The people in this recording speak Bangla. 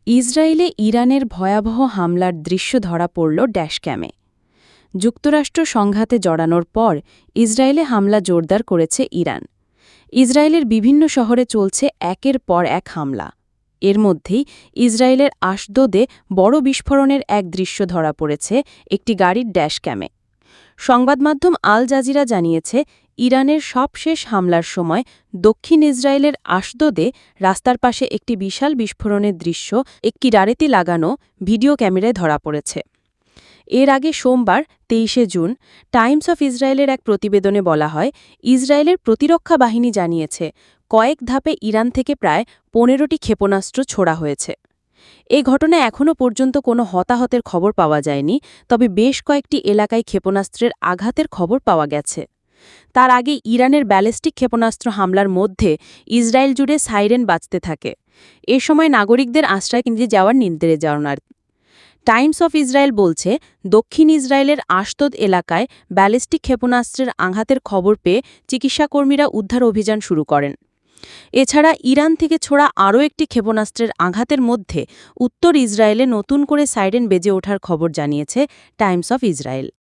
ইসরায়েলে ইরানের ভয়াবহ হামলার দৃশ্য ধরা পড়ল ড্যাশক্যামে। যুক্তরাষ্ট্র সংঘাতে জড়ানোর পর ইসরায়েলে হামলা জোরদার করেছে ইরান। ইসরায়েলের বিভিন্ন শহরে চলছে একের পর এক হামলা। এর মধ্যেই ইসরায়েলের আশদোদে বড় বিস্ফোরণের এক দৃশ্য ধরা পড়েছে একটি গাড়ির ড্যাশক্যামে। সংবাদমাধ্যম আল জাজিরা জানিয়েছে, ইরানের সবশেষ হামলার সময় দক্ষিণ ইসরায়েলের আশদোদে রাস্তার পাশে একটি বিশাল বিস্ফোরণের দৃশ্য একটি গাড়িতে লাগানো ভিডিও ক্যামেরায় ধরা পড়েছে। এর আগে সোমবার ২৩ জুন টাইমস অফ ইসরায়েলের এক প্রতিবেদনে বলা হয়, ইসরায়েলের প্রতিরক্ষা বাহিনী জানিয়েছে কয়েক ধাপে ইরান থেকে প্রায় ১৫টি ক্ষেপণাস্ত্র ছোড়া হয়েছে। এ ঘটনায় এখনও পর্যন্ত কোনো হতাহতের খবর পাওয়া যায়নি, তবে বেশ কয়েকটি এলাকায় ক্ষেপণাস্ত্রের আঘাতের খবর পাওয়া গেছে। তার আগে ইরানের ব্যালিস্টিক ক্ষেপণাস্ত্র হামলার মধ্যে ইসরায়েল জুড়ে সাইরেন বাজতে থাকে। এ সময় নাগরিকদের আশ্রয় কেন্দ্রে যাওয়ার নির্দেশ জানায়। টাইমস অফ ইসরায়েল বলছে, দক্ষিণ ইসরায়েলের আশদোদ এলাকায় ব্যালিস্টিক ক্ষেপণাস্ত্রের আঘাতের খবর পেয়ে চিকিৎসাকর্মীরা উদ্ধার অভিযান শুরু করেন। এছাড়া ইরান থেকে ছোড়া আরও একটি ক্ষেপণাস্ত্রের আঘাতের মধ্যে উত্তর ইসরায়েলে নতুন করে সাইরেন বেজে ওঠার খবর জানিয়েছে টাইমস অফ ইসরায়েল।